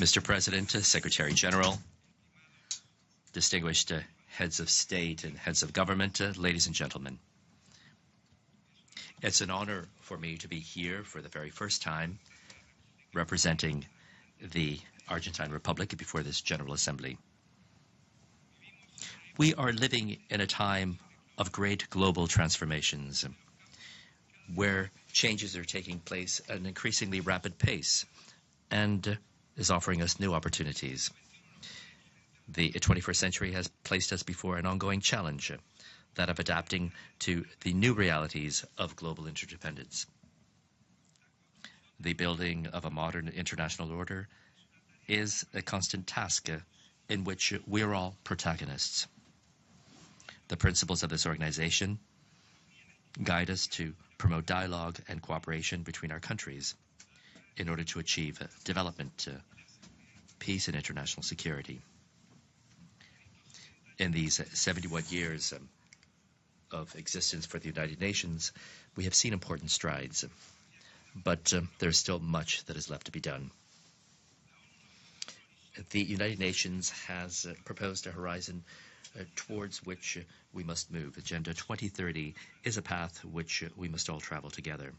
Mr. President, Secretary General, distinguished heads of state and heads of government, ladies and gentlemen. It's an honor for me to be here for the very first time representing the Argentine Republic before this General Assembly. We are living in a time of great global transformations where changes are taking place at an increasingly rapid pace and is offering us new opportunities. The 21st century has placed us before an ongoing challenge, that of adapting to the new realities of global interdependence. The building of a modern international order is a constant task in which we are all protagonists. The principles of this organization guide us to promote dialogue and cooperation between our countries in order to achieve development, peace, and international security. In these 71 years of existence for the United Nations, we have seen important strides, but there's still much that is left to be done. The United Nations has proposed a horizon towards which we must move. Agenda 2030 is a path which we must all travel together.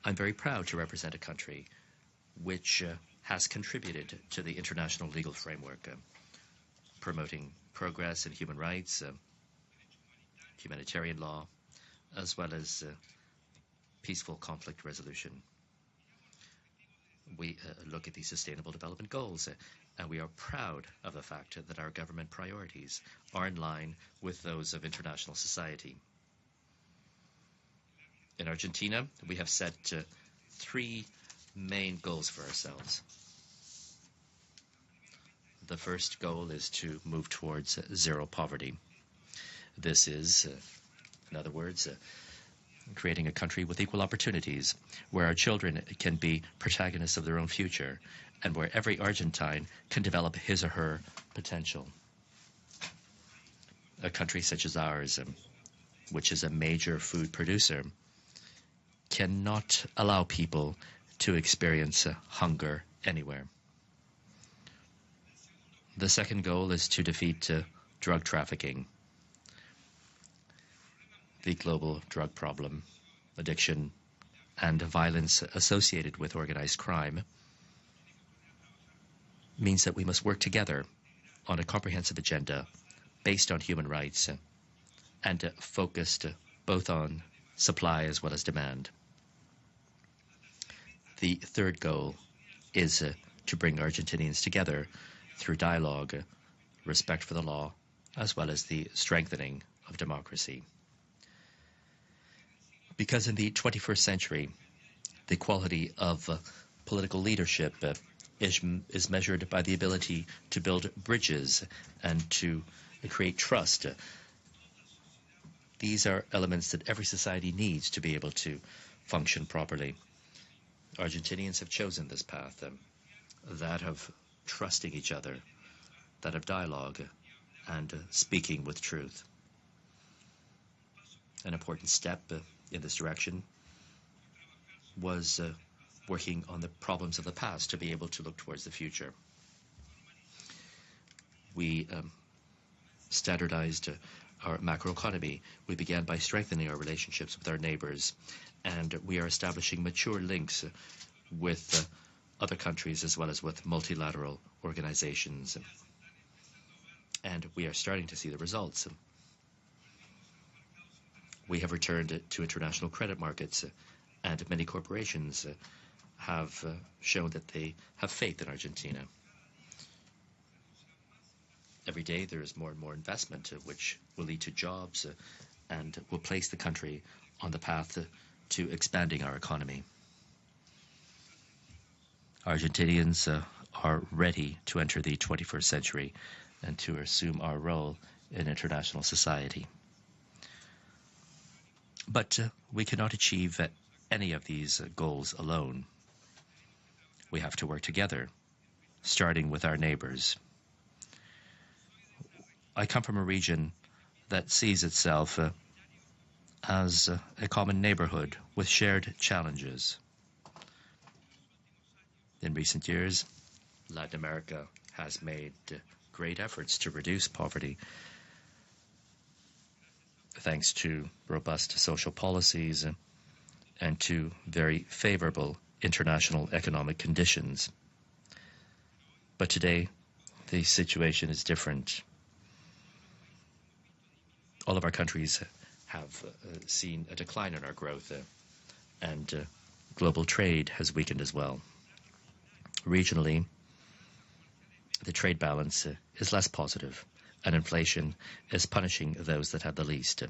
I'm very proud to represent a country which has contributed to the international legal framework, promoting progress in human rights, humanitarian law, as well as peaceful conflict resolution. We look at the Sustainable Development Goals, and we are proud of the fact that our government priorities are in line with those of international society. In Argentina, we have set three main goals for ourselves. The first goal is to move towards zero poverty. This is, in other words, creating a country with equal opportunities, where our children can be protagonists of their own future, and where every Argentine can develop his or her potential. A country such as ours, which is a major food producer, cannot allow people to experience hunger anywhere. The second goal is to defeat drug trafficking. The global drug problem, addiction, and violence associated with organized crime means that we must work together on a comprehensive agenda based on human rights and focused both on supply as well as demand. The third goal is to bring Argentinians together through dialogue, respect for the law, as well as the strengthening of democracy. Because in the 21st century, the quality of political leadership is measured by the ability to build bridges and to create trust. These are elements that every society needs to be able to function properly. Argentinians have chosen this path, that of trusting each other, that of dialogue, and speaking with truth. An important step in this direction was working on the problems of the past to be able to look towards the future. We standardized our macroeconomy. We began by strengthening our relationships with our neighbors, and we are establishing mature links with other countries as well as with multilateral organizations. And we are starting to see the results. We have returned to international credit markets, and many corporations have shown that they have faith in Argentina. Every day there is more and more investment, which will lead to jobs and will place the country on the path to expanding our economy. Argentinians are ready to enter the 21st century and to assume our role in international society. But we cannot achieve any of these goals alone. We have to work together, starting with our neighbors. I come from a region that sees itself as a common neighborhood with shared challenges. In recent years, Latin America has made great efforts to reduce poverty thanks to robust social policies and to very favorable international economic conditions. But today, the situation is different. All of our countries have seen a decline in our growth, and global trade has weakened as well. Regionally, the trade balance is less positive, and inflation is punishing those that have the least.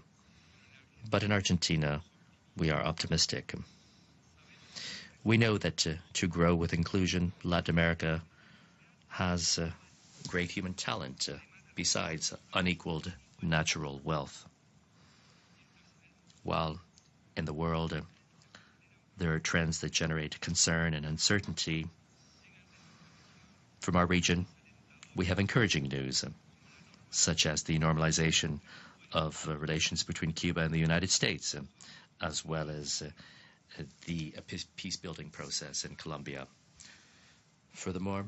But in Argentina, we are optimistic. We know that to grow with inclusion, Latin America has great human talent besides unequaled natural wealth. While in the world there are trends that generate concern and uncertainty, from our region we have encouraging news, such as the normalization of relations between Cuba and the United States, as well as the peace-building process in Colombia. Furthermore,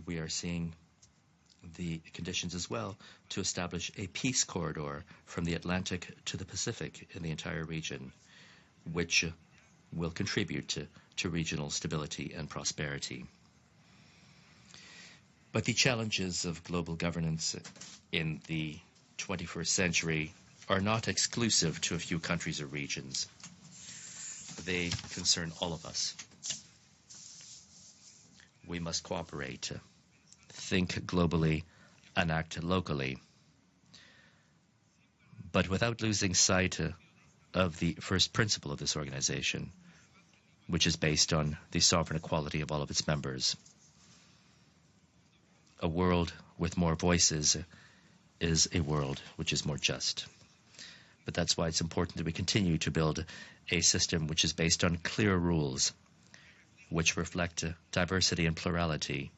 we are seeing the conditions as well to establish a peace corridor from the Atlantic to the Pacific in the entire region, which will contribute to regional stability and prosperity. But the challenges of global governance in the 21st century are not exclusive to a few countries or regions. They concern all of us. We must cooperate, think globally, and act locally, but without losing sight of the first principle of this organization, which is based on the sovereign equality of all of its members. A world with more voices is a world which is more just. But that's why it's important that we continue to build a system which is based on clear rules, which reflect diversity and plurality,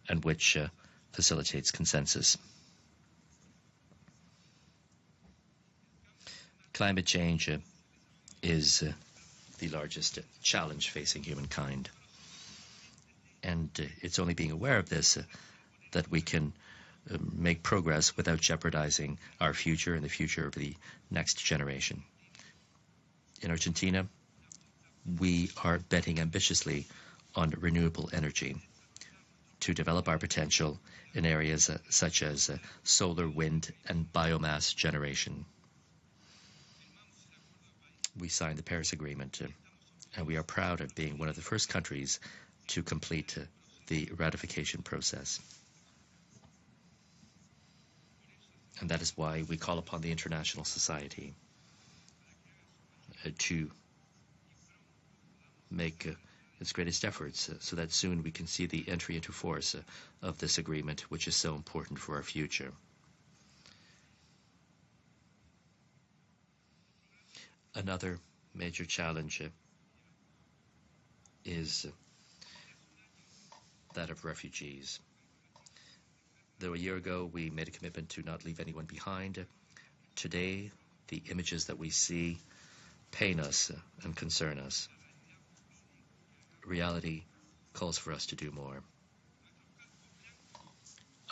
and which facilitates consensus. Climate change is the largest challenge facing humankind. And it's only being aware of this that we can make progress without jeopardizing our future and the future of the next generation. In Argentina, we are betting ambitiously on renewable energy to develop our potential in areas such as solar, wind, and biomass generation. We signed the Paris Agreement, and we are proud of being one of the first countries to complete the ratification process. And that is why we call upon the international society to make its greatest efforts so that soon we can see the entry into force of this agreement, which is so important for our future. Another major challenge is that of refugees. Though a year ago we made a commitment to not leave anyone behind, today the images that we see pain us and concern us. Reality calls for us to do more.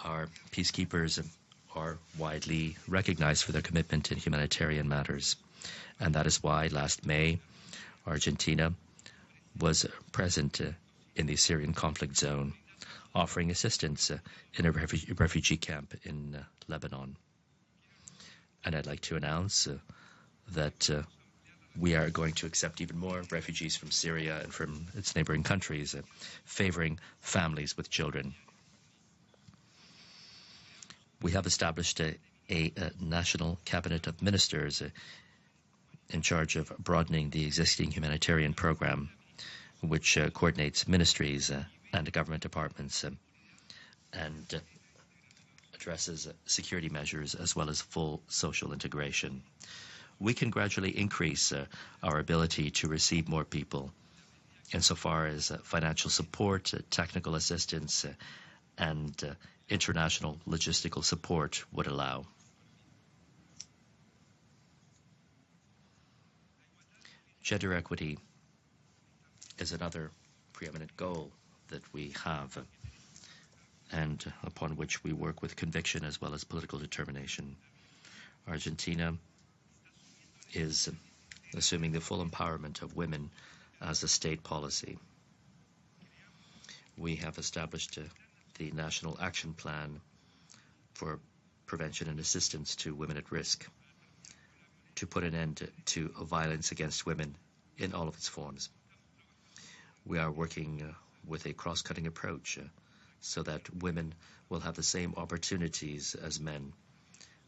Our peacekeepers are widely recognized for their commitment in humanitarian matters, and that is why last May Argentina was present in the Syrian conflict zone, offering assistance in a refugee camp in Lebanon. And I'd like to announce that we are going to accept even more refugees from Syria and from its neighboring countries, favoring families with children. We have established a national cabinet of ministers in charge of broadening the existing humanitarian program, which coordinates ministries and government departments and addresses security measures as well as full social integration. We can gradually increase our ability to receive more people insofar as financial support, technical assistance, and international logistical support would allow. Gender equity is another preeminent goal that we have and upon which we work with conviction as well as political determination. Argentina is assuming the full empowerment of women as a state policy. We have established the National Action Plan for Prevention and Assistance to Women at Risk to put an end to violence against women in all of its forms. We are working with a cross-cutting approach so that women will have the same opportunities as men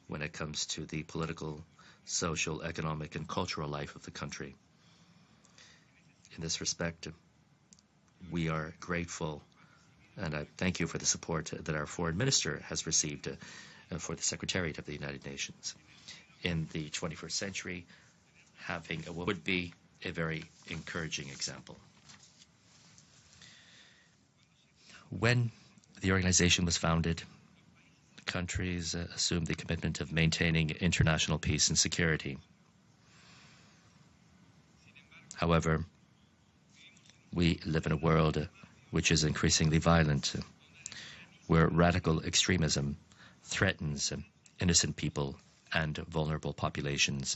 when it comes to the political, social, economic, and cultural life of the country. In this respect, we are grateful, and I thank you for the support that our foreign minister has received for the Secretariat of the United Nations. In the 21st century, having a woman would be a very encouraging example. When the organization was founded, countries assumed the commitment of maintaining international peace and security. However, we live in a world which is increasingly violent, where radical extremism threatens innocent people and vulnerable populations.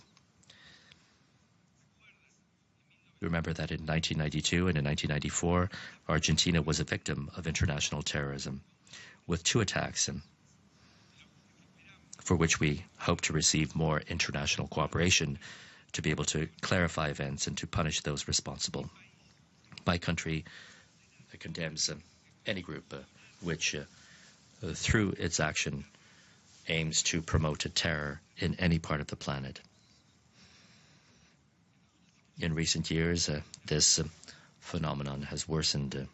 Remember that in 1992 and in 1994, Argentina was a victim of international terrorism, with 2 attacks for which we hope to receive more international cooperation to be able to clarify events and to punish those responsible. My country condemns any group which, through its action, aims to promote terror in any part of the planet. In recent years, this phenomenon has worsened,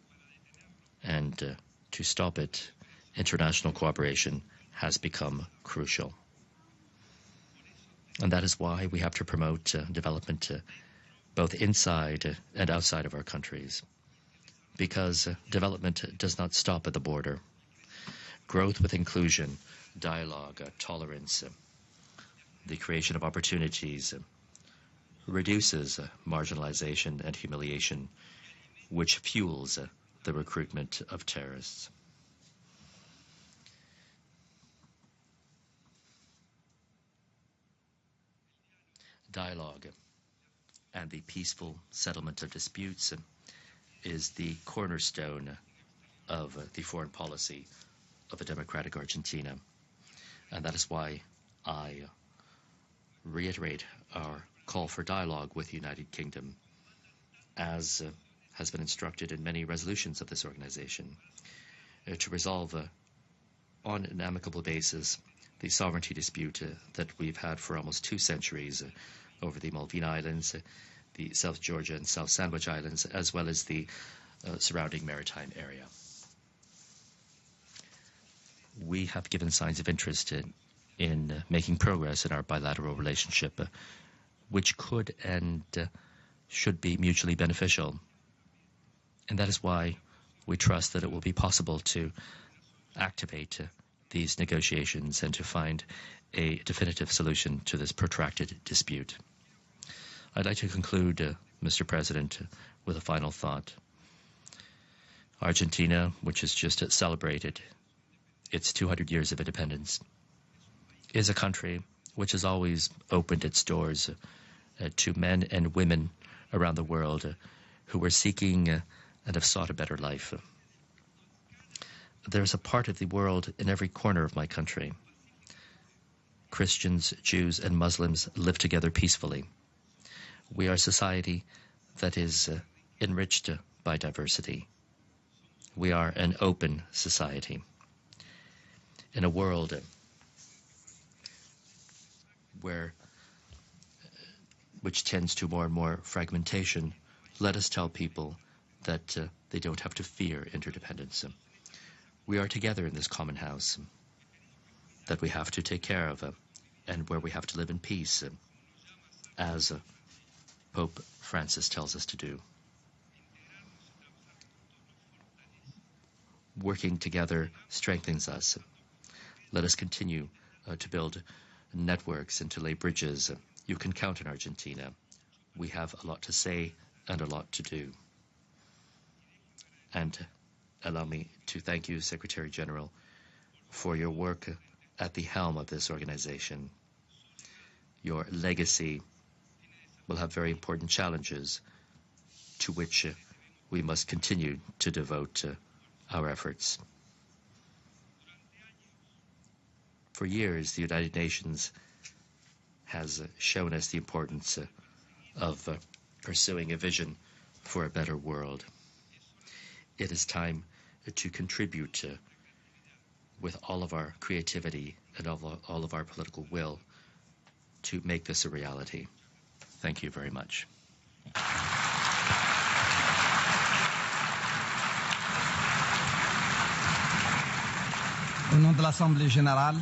and to stop it, international cooperation has become crucial. And that is why we have to promote development both inside and outside of our countries, because development does not stop at the border. Growth with inclusion, dialogue, tolerance, the creation of opportunities, reduces marginalization and humiliation, which fuels the recruitment of terrorists. Dialogue and the peaceful settlement of disputes is the cornerstone of the foreign policy of a democratic Argentina. And that is why I reiterate our call for dialogue with the United Kingdom, as has been instructed in many resolutions of this organization, to resolve on an amicable basis the sovereignty dispute that we've had for almost 2 centuries over the Malvina Islands, the South Georgia and South Sandwich Islands, as well as the surrounding maritime area. We have given signs of interest in making progress in our bilateral relationship, which could and should be mutually beneficial. And that is why we trust that it will be possible to activate these negotiations and to find a definitive solution to this protracted dispute. I'd like to conclude, Mr. President, with a final thought. Argentina, which has just celebrated its 200 years of independence, is a country which has always opened its doors to men and women around the world who are seeking and have sought a better life. There's a part of the world in every corner of my country. Christians, Jews, and Muslims live together peacefully. We are a society that is enriched by diversity. We are an open society. In a world which tends to more and more fragmentation, let us tell people that they don't have to fear interdependence. We are together in this common house that we have to take care of and where we have to live in peace, as Pope Francis tells us to do. Working together strengthens us. Let us continue to build networks and to lay bridges. You can count on Argentina. We have a lot to say and a lot to do. And allow me to thank you, Secretary General, for your work at the helm of this organization. Your legacy will have very important challenges to which we must continue to devote our efforts. For years, the United Nations has shown us the importance of pursuing a vision for a better world. It is time to contribute with all of our creativity and all of our political will to make this a reality. Thank you very much. Au nom de l'Assemblée générale,